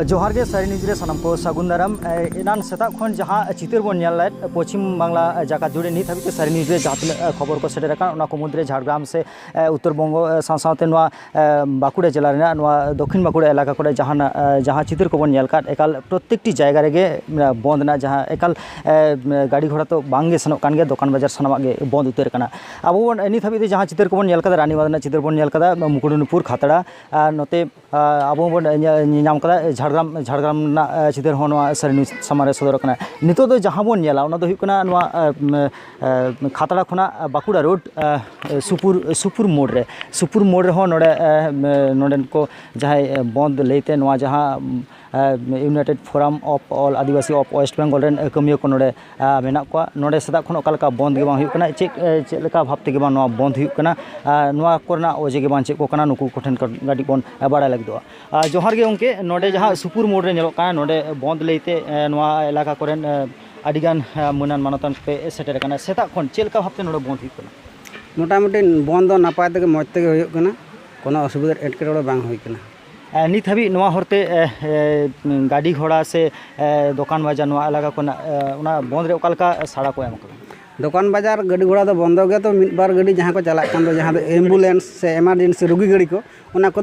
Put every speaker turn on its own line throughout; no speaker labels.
जोहार के सारी न्यूज रे सनम को सागुन दाराम एनान सेता खन जहां चितर बन नेल पश्चिम बांग्ला जाका जुड़े नित हाबी सारी न्यूज रे जहां खबर को सेटर मुद्रे झाड़ग्राम से उत्तर बंग साथ बाकुड़ा जिला दक्षिण बाकुड़ा एलाका को जहां चितर को बन एकाल प्रत्येकटी जगह रेगे बंद ना जहां एकाल गाड़ी घोड़ा तो बांगे सनोक कान गया दोकान बाजार सानाम गे बंद उतर कना अब नित हाबी जहां चितर को बन रानीबाद चितर बन मुकुटमणिपुर खातड़ा नोते अब नाम झाड़ग्राम चितर सारी न्यूज सामने सदर नितो जहां बन खातड़ा खुना बाकुड़ा रोड सुपुर मोड़ नोडे को जहाँ बंद लेते जहाँ united forum of all adivasi of west Bengal रेन कमिया को नोडे मेना को नोडे सदा खन ओकालका बंद गे बांग हुई कना चेक भाव तेगे बांग नोआ बंद हुई कना नोआ कोरना ओजे गे बांग चेक को कना नुकु कोठेन गाड़ी बन बाड़ा लगिदो जोहार गे उनके नोडे जहाँ सुपुर मोड़ रे नेलो कना नोडे बंद लेते नोआ इलाका कोरेन आदिगान मुनान मानतन पे सेटर कना सेता खन चेलका भावते नोडे बंद हुई कना
मोटामुटी बंद नापाय तेगे मज तेगे हुई कना कोनो असुविधा एटकेटोड़े बांग हुई कना
नित हाबी हरते गाड़ी घोड़ा से दोकान बाजार इलाका को बंद ओकालका साड़ा को एम
दोकान बाजार गाड़ी घोड़ा बंद गया तो मिद बार गाड़ी जहाँ को चलाक कान जहाँ एम्बुलेंस से एमारजेंसी रोगी गाड़ी को उना को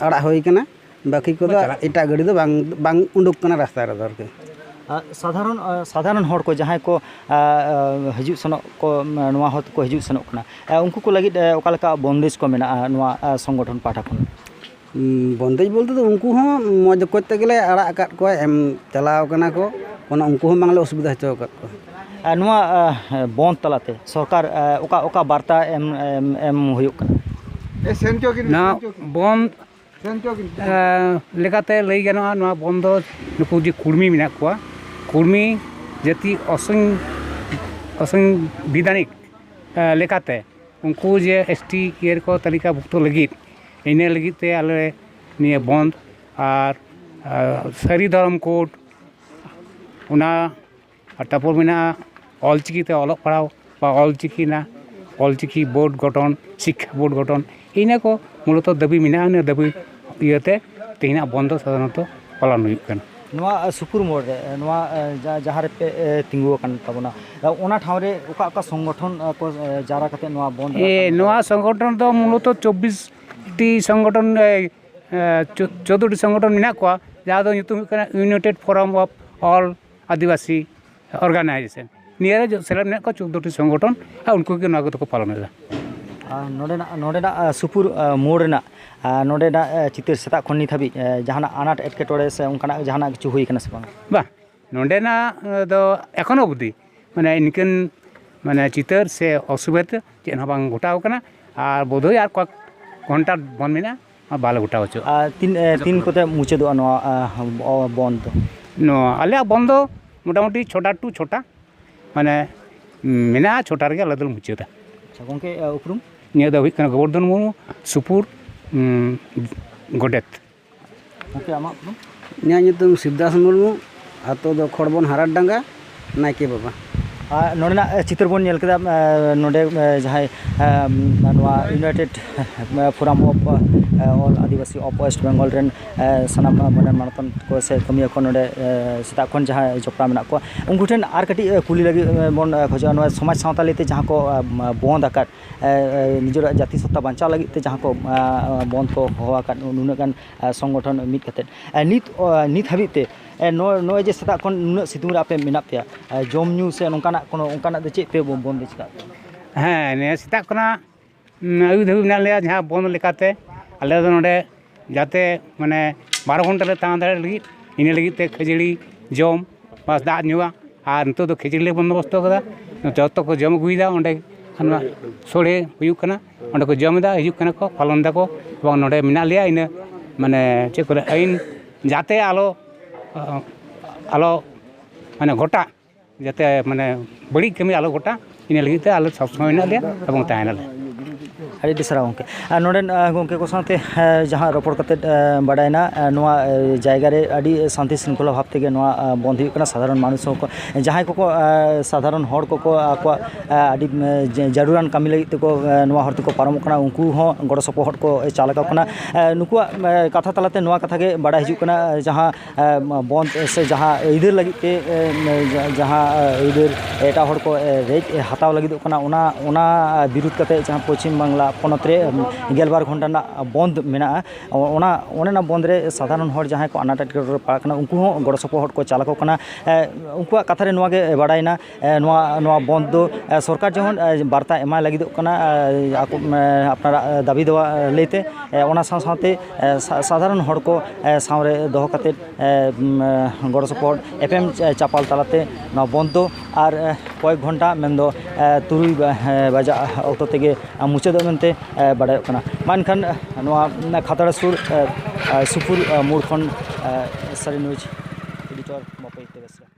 आड़ा हुई कना बाकी को एटा गाड़ी दो बांग उडुक कना रास्ता रे दरके
साधारण हर को जहाँ को हजू सनक को हत को हजू सनक कना उनको को लगी ओकालका बंदेज को मेना संगठन पाठा खन
बंदेज बोलते तो उनको मज करते गेले आड़ा आकाद को एम चलाव कना को कोनो उनको बांगले असुविधा हचो आकाद को
बंद तलाते सरकार ओका बार्ता एम हुयुक
कना बंद लेकाते लई गनोआ बंद नुकु जे कुर्मी मेना कोआ कुर्मी जाति असंविधानिक लेकाते उनको जे एसटी ईयर को तालिका भुक्त लगित इन लगिते आले निये बंद और सारी धर्म कोड उना तारपर मेना अलचिकीते अलग पढ़ाओ अलचिकी बोर्ड गठन शिक्षा बोर्ड गठन इन को मूलत दाबी मेना दाबी इयते तेना बंद साधारणत पालन हुई कना
सुपुर मोड़ जहाँ पे तिंगु ताबना ओना ठाव रे ओका ओका संगठन को जारा कते बंद
संगठन तो मूलत 24 टी संगठन 14 टी संगठन मेना को जहाँ दो united forum of all Adivasi organisation near select मेना को 14 टी संगठन और उनको के नागरिक को पालन
नोडेना सुपुर मोड़ नोडेना चितर सेता खन नित हाबी जहां आनाट एटकेटोड़े से उनकाना जहां किछु हुई कना से बा
नोडेना दो एखोनो बुद्धि माने इनकन माने चितर से असुविधा चेन बांग घटाव कना और बोधय और क घंटा बंद मेना बाल घटाव छ
तीन कोते मुचेदो बंद
नो आले बंद मोटामुटी छोटा टू छोटा माने मेना छोटा रे आले दल मुचेदा
अच्छा गंके उपरुम
निया दा हुई कना गोवर्धन मुर्मू सुपुर गोडेत
ओके आमा
निया नितुम शिवदास मुर्मू आतो दो खड़बन हाराड डांगा नायके बाबा
नोडेना चितर बन नेल केदा नोडे जहां united forum of all adivasi of west Bengal रेन सनाम मनन मानतन को से कमिया को नोडे सेता खन जहां जपरा मेना को उनको ठेन आर कटी कुली लगी बन खोजा समाज सावता लेते जहां को बंद आकाद निजर जाति सत्ता बांचा लगी ते जहां को बंद को हो आकाद नुना गान संगठन मिट कते नित हाबिते नो जे सेता खन नुना सितुंग आपे मेना पे जम न्यू से नोकाना कोनो ओंकाना दे चे पे बंद चिका
हाँ ने सेता खना अयु धाबी मेना ले जहां बंद लेकाते आले दो नोडे जाते माने 12 घंटा ले तान दाड़े लगी इन लगी ते खजड़ी जम बस दा नुआ और नितो दो खजड़ी ले बंदोबस्त कदा जतो को जम गुइदा ओंडे खना सोड़े हुयु कना ओंडे को जमदा हिजु कना को पालन दा को बंग नोडे मेना लिया इन माने चे करे आइन जाते आलो माने घटा जाते माने बड़ी कमी आलो घटा इन लगी ते आलो सब समय मेना लिया एवं तायना ले
ᱟᱹᱰᱤ ᱥᱟᱨᱦᱟᱣ ᱜᱚᱢᱠᱮ ᱱᱚᱰᱮᱱ ᱜᱚᱢᱠᱮ ᱠᱚ ᱥᱟᱶᱛᱮ ᱡᱟᱦᱟᱸ ᱨᱚᱯᱚᱲ ᱠᱟᱛᱮᱫ ᱵᱟᱰᱟᱭᱱᱟ ᱱᱚᱣᱟ ᱡᱟᱭᱜᱟ ᱨᱮ ᱟᱹᱰᱤ ᱥᱟᱱᱛᱤ ᱥᱨᱤᱝᱠᱷᱚᱞᱟ ᱵᱷᱟᱵ ᱛᱮᱜᱮ ᱱᱚᱣᱟ ᱵᱚᱱᱫ ᱦᱩᱭᱩᱜ ᱠᱟᱱᱟ ᱥᱟᱫᱷᱟᱨᱚᱱ ᱢᱟᱱᱩᱥ ᱦᱚᱸ ᱡᱟᱦᱟᱸᱭ ᱠᱚᱠᱚ ᱥᱟᱫᱷᱟᱨᱚᱱ ᱦᱚᱲ ᱠᱚᱠᱚ ᱟᱠᱚᱣᱟᱜ ᱟᱹᱰᱤ ᱡᱟᱹᱨᱩᱲᱟᱱ ᱠᱟᱹᱢᱤ ᱞᱟᱹᱜᱤᱫ ᱛᱮᱠᱚ ᱱᱚᱣᱟ ᱦᱚᱨ ᱛᱮᱠᱚ ᱯᱟᱨᱚᱢᱚᱜ ᱠᱟᱱᱟ ᱩᱱᱠᱩ ᱦᱚᱸ ᱜᱚᱲᱚ ᱥᱚᱯᱚᱦᱚᱫ ᱠᱚ ᱪᱟᱞᱟᱠᱟᱣ ᱠᱟᱱᱟ ᱱᱩᱠᱩᱣᱟᱜ ᱠᱟᱛᱷᱟ ᱛᱟᱞᱟᱛᱮ ᱱᱚᱣᱟ ᱠᱟᱛᱷᱟ ᱜᱮ ᱵᱟᱰᱟᱭ ᱦᱤᱡᱩᱜ ᱠᱟᱱᱟ ᱡᱟᱦᱟᱸ ᱵᱚᱱᱫ ᱥᱮ ᱡᱟᱦᱟᱸ ᱟᱹᱭᱫᱟᱹᱨ ᱞᱟᱹᱜᱤᱫ ᱛᱮ ᱡᱟᱦᱟᱸ ᱟᱹᱭᱫᱟᱹᱨ ᱮᱴᱟᱜ ᱦᱚᱲ ᱠᱚ ᱨᱮᱡ ᱦᱟᱛᱟᱣ ᱞᱟᱹᱜᱤᱫᱚᱜ ᱠᱟᱱᱟ ᱚᱱᱟ ᱵᱤᱨᱩᱫ ᱠᱟᱛᱮ ᱡᱟᱦᱟᱸ ᱯᱚᱪᱷᱤᱢ ᱵᱟᱝᱞᱟ ᱯᱚᱱᱚᱛ ᱨᱮ 12 ᱜᱷᱚᱱᱴᱟ ᱨᱮᱱᱟᱜ ᱵᱚᱱᱫ ᱢᱮᱱᱟᱜᱼᱟ ᱚᱱᱟ ᱵᱚᱱᱫ ᱨᱮ ᱥᱟᱫᱷᱟᱨᱚᱱ ᱦᱚᱲ ᱡᱟᱦᱟᱸᱭ ᱠᱚ ᱟᱱᱟᱴ ᱮᱴᱠᱮᱴᱚᱬᱮ ᱨᱮ ᱯᱟᱲᱟᱜ ᱠᱟᱱᱟ ᱩᱱᱠᱩ ᱦᱚᱸ ᱜᱚᱲᱚ ᱥᱚᱯᱚᱦᱚᱫ ᱠᱚ ᱪᱟᱞᱟᱠᱚ ᱠᱟᱱᱟ ᱩᱱᱠᱩᱣᱟᱜ ᱠᱟᱛᱷᱟ ᱨᱮ ᱱᱚᱣᱟ ᱜᱮ ᱵᱟᱰᱟᱭᱱᱟ ᱱᱚᱣᱟ ᱵᱚᱱᱫ ᱫᱚ ᱥᱚᱨᱠᱟর ᱡᱮᱢᱚᱱ ᱵᱟর্তা ᱮᱢᱟᱭ ᱞᱟᱹᱜᱤᱫᱚᱜ ᱠᱟᱱᱟ ᱟᱯᱱᱟᱨᱟᱜ ᱫᱟᱹᱵᱤ ᱫᱮᱣᱟ ᱞᱟᱹᱭᱛᱮ ᱚᱱᱟ ᱥᱟᱶᱛᱮ ᱥᱟᱫᱷᱟᱨᱚᱱ ᱦᱚᱲ ᱠᱚ ᱥᱟᱶᱨᱮ ᱫᱚᱦᱚ ᱠᱟᱛᱮᱫ ᱜᱚᱲᱚ ᱥᱚᱯᱚᱦᱚᱫ ᱮᱯᱮᱢ ᱪᱟᱯᱟᱞ ᱛᱟᱞᱟᱛᱮ ᱱᱚᱣᱟ ᱵᱚᱱᱫ ᱫᱚ ᱟᱨ কয়েক ঘন্টা ᱢᱮᱱᱫᱚ 3 বাজাᱜ ᱚᱠᱛᱚ ᱛᱮᱜᱮ ᱢᱩᱪᱟᱹᱫᱚᱜ ᱢᱮᱱᱛᱮ ᱵᱟᱰᱟᱭᱚᱜ ᱠᱟᱱᱟ ᱢᱮᱱᱠᱷᱟᱱ ᱱᱚᱣᱟ ᱠᱷᱟᱛᱲᱟ ᱥᱩᱨ ᱥᱩᱯᱩᱨ ᱢᱳᱲ ᱠᱷᱚᱱ ᱥᱟᱹᱨᱤ ᱱᱤᱭᱩᱡᱽ ᱮᱰᱤᱴᱚᱨ ᱢᱚᱯᱚᱭ ᱵᱮᱥᱨᱟ